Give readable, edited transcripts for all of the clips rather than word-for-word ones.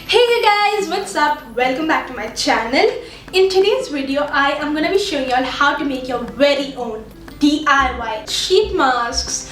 Hey you guys, what's up? Welcome back to my channel. In today's video, I am gonna be showing you all how to make your very own DIY sheet masks.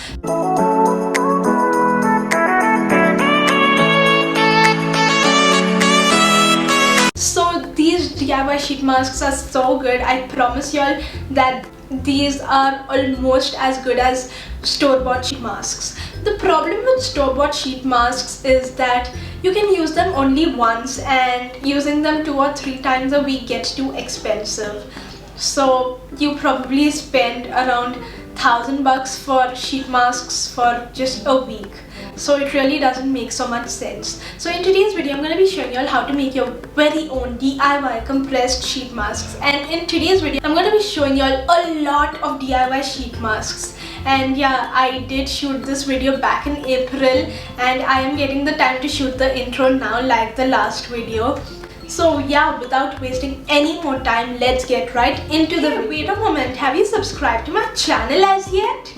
So these DIY sheet masks are so good. I promise y'all that these are almost as good as store-bought sheet masks. The problem with store-bought sheet masks is that you can use them only once, and using them 2 or 3 times a week gets too expensive. So you probably spend around $1,000 for sheet masks for just a week. So it really doesn't make so much sense. So in today's video, I'm going to be showing you all how to make your very own DIY compressed sheet masks. And in today's video, I'm going to be showing you all a lot of DIY sheet masks. And yeah, I did shoot this video back in April, and I am getting the time to shoot the intro now like the last video. So yeah, without wasting any more time, let's get right into the video. Wait a moment, have you subscribed to my channel as yet?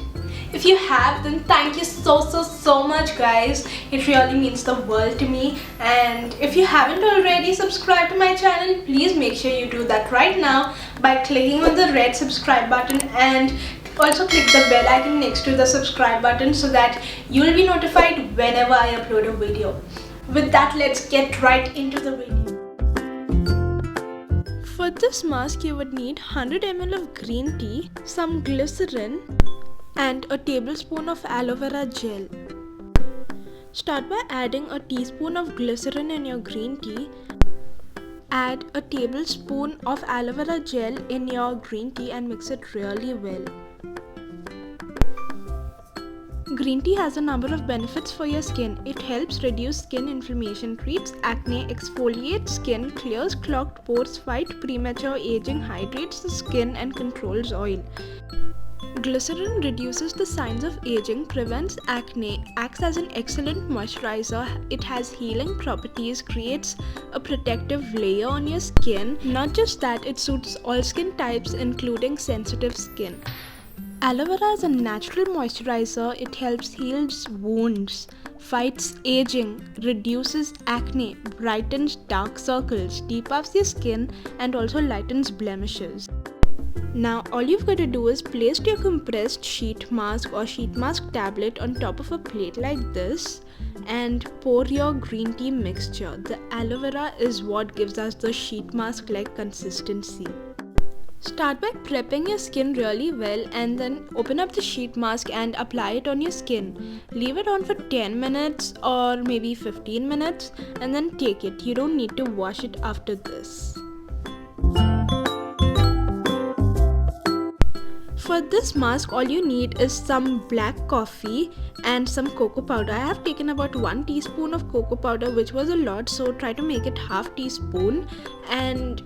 If you have, then thank you so much guys. It really means the world to me. And if you haven't already subscribed to my channel, please make sure you do that right now by clicking on the red subscribe button, and also click the bell icon next to the subscribe button so that you will be notified whenever I upload a video. With that, let's get right into the video. For this mask, you would need 100 ml of green tea, some glycerin, and a tablespoon of aloe vera gel. Start by adding a teaspoon of glycerin in your green tea. Add a tablespoon of aloe vera gel in your green tea and mix it really well. Green tea has a number of benefits for your skin. It helps reduce skin inflammation, treats acne, exfoliates skin, clears clogged pores, fights premature aging, hydrates the skin, and controls oil. Glycerin reduces the signs of aging, prevents acne, acts as an excellent moisturizer. It has healing properties, creates a protective layer on your skin. Not just that, it suits all skin types including sensitive skin. Aloe vera is a natural moisturizer. It helps heal wounds, fights aging, reduces acne, brightens dark circles, debuffs your skin, and also lightens blemishes. Now all you've got to do is place your compressed sheet mask or sheet mask tablet on top of a plate like this and pour your green tea mixture. The aloe vera is what gives us the sheet mask like consistency. Start by prepping your skin really well, and then open up the sheet mask and apply it on your skin. Leave it on for 10 minutes or maybe 15 minutes and then take it. You don't need to wash it after this. For this mask, all you need is some black coffee and some cocoa powder. I have taken about 1 teaspoon of cocoa powder, which was a lot, so try to make it half teaspoon, and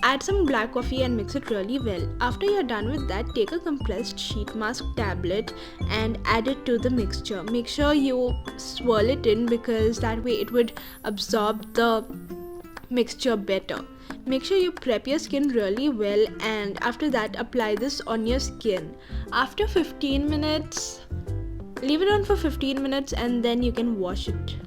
add some black coffee and mix it really well. After you're done with that, take a compressed sheet mask tablet and add it to the mixture. Make sure you swirl it in because that way it would absorb the mixture better. Make sure you prep your skin really well, and after that apply this on your skin. After 15 minutes, leave it on for 15 minutes and then you can wash it.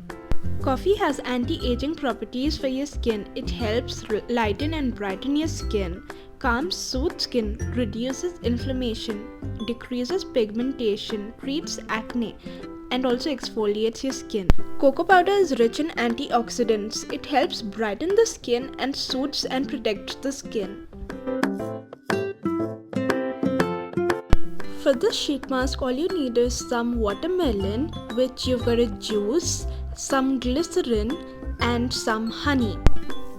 Coffee has anti-aging properties for your skin. It helps lighten and brighten your skin, calms soothes skin, reduces inflammation, decreases pigmentation, treats acne, and also exfoliates your skin. Cocoa powder is rich in antioxidants. It helps brighten the skin and soothes and protects the skin. For this sheet mask, all you need is some watermelon, which you've got to juice, some glycerin, and some honey.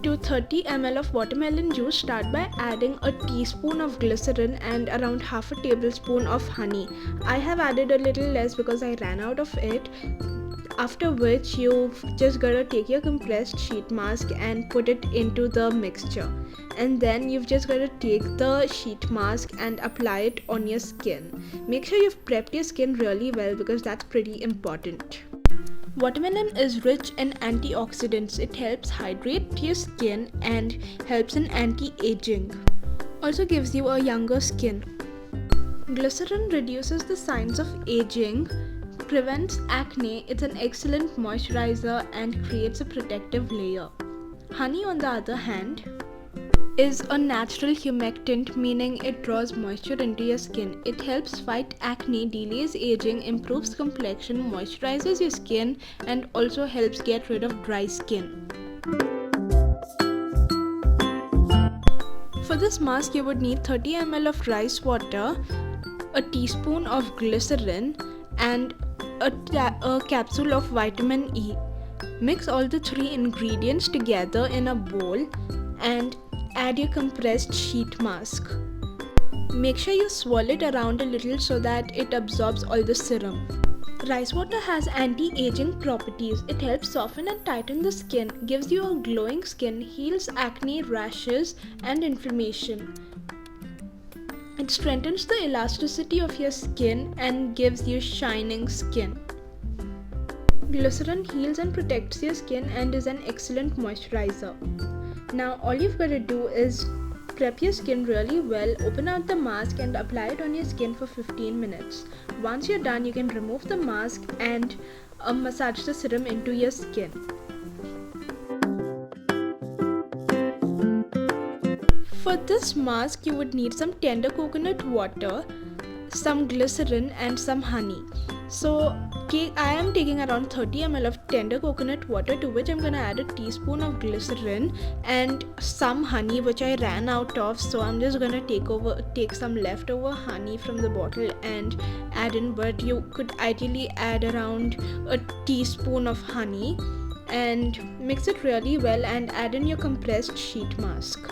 To 30 ml of watermelon juice, start by adding a teaspoon of glycerin and around half a tablespoon of honey. I have added a little less because I ran out of it. After which, you've just gotta take your compressed sheet mask and put it into the mixture. And then you've just gotta take the sheet mask and apply it on your skin. Make sure you've prepped your skin really well because that's pretty important. Watermelon is rich in antioxidants. It helps hydrate your skin and helps in anti-aging. Also gives you a younger skin. Glycerin reduces the signs of aging, prevents acne, it's an excellent moisturizer and creates a protective layer. Honey, on the other hand, is a natural humectant, meaning it draws moisture into your skin. It helps fight acne, delays aging, improves complexion, moisturizes your skin, and also helps get rid of dry skin. For this mask, you would need 30 ml of rice water, a teaspoon of glycerin, and a capsule of vitamin E. Mix all the three ingredients together in a bowl and add your compressed sheet mask. Make sure you swirl it around a little so that it absorbs all the serum. Rice water has anti-aging properties. It helps soften and tighten the skin, gives you a glowing skin, heals acne, rashes, and inflammation. It strengthens the elasticity of your skin and gives you shining skin. Glycerin heals and protects your skin and is an excellent moisturizer. Now all you've got to do is prep your skin really well, open out the mask and apply it on your skin for 15 minutes. Once you're done, you can remove the mask and massage the serum into your skin. For this mask, you would need some tender coconut water, some glycerin and some honey. So I am taking around 30 ml of tender coconut water, to which I'm going to add a teaspoon of glycerin and some honey which I ran out of, so I'm just going to take some leftover honey from the bottle and add in, but you could ideally add around a teaspoon of honey and mix it really well and add in your compressed sheet mask.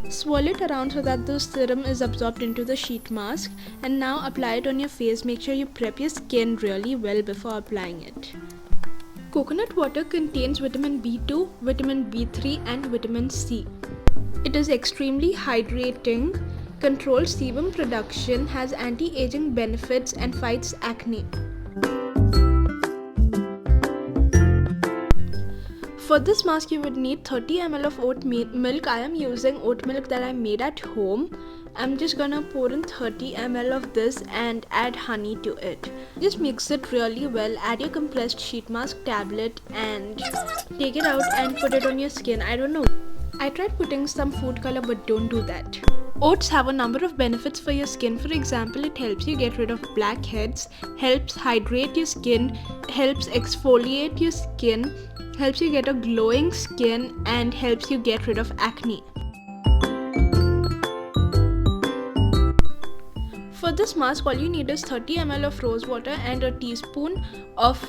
Swirl it around so that the serum is absorbed into the sheet mask, and now apply it on your face. Make sure you prep your skin really well before applying it. Coconut water contains vitamin B2, vitamin B3 and vitamin C. It is extremely hydrating, controls sebum production, has anti-aging benefits and fights acne. For this mask, you would need 30 ml of oat milk. I am using oat milk that I made at home. I'm just gonna pour in 30 ml of this and add honey to it. Just mix it really well, add your compressed sheet mask tablet and take it out and put it on your skin. I don't know, I tried putting some food color, but don't do that. Oats have a number of benefits for your skin. For example, it helps you get rid of blackheads, helps hydrate your skin, helps exfoliate your skin, helps you get a glowing skin, and helps you get rid of acne. For this mask, all you need is 30 ml of rose water and a teaspoon of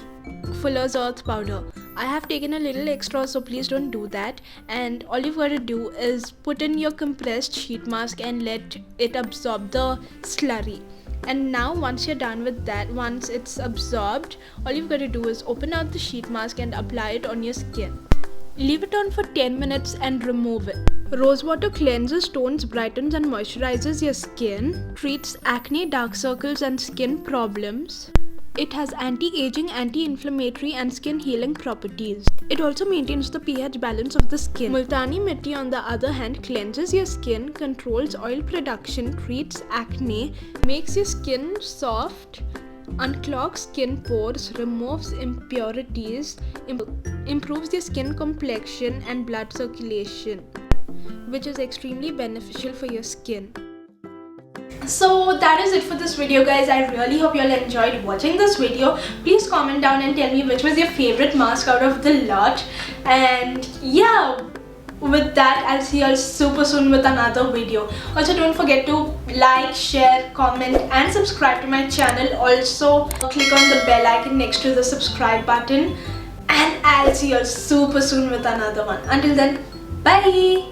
Fuller's Earth powder. I have taken a little extra, so please don't do that. And all you've got to do is put in your compressed sheet mask and let it absorb the slurry. And now once you're done with that, once it's absorbed, all you've got to do is open out the sheet mask and apply it on your skin. Leave it on for 10 minutes and remove it. Rose water cleanses, tones, brightens and moisturizes your skin, treats acne, dark circles and skin problems. It has anti-aging, anti-inflammatory and skin healing properties. It also maintains the pH balance of the skin. Multani Mitti, on the other hand, cleanses your skin, controls oil production, treats acne, makes your skin soft, unclogs skin pores, removes impurities, improves your skin complexion and blood circulation, which is extremely beneficial for your skin. So that is it for this video, guys. I really hope you all enjoyed watching this video. Please comment down and tell me which was your favorite mask out of the lot. And yeah, with that, I'll see you all super soon with another video. Also, don't forget to like, share, comment and subscribe to my channel. Also, click on the bell icon next to the subscribe button. And I'll see you all super soon with another one. Until then, bye!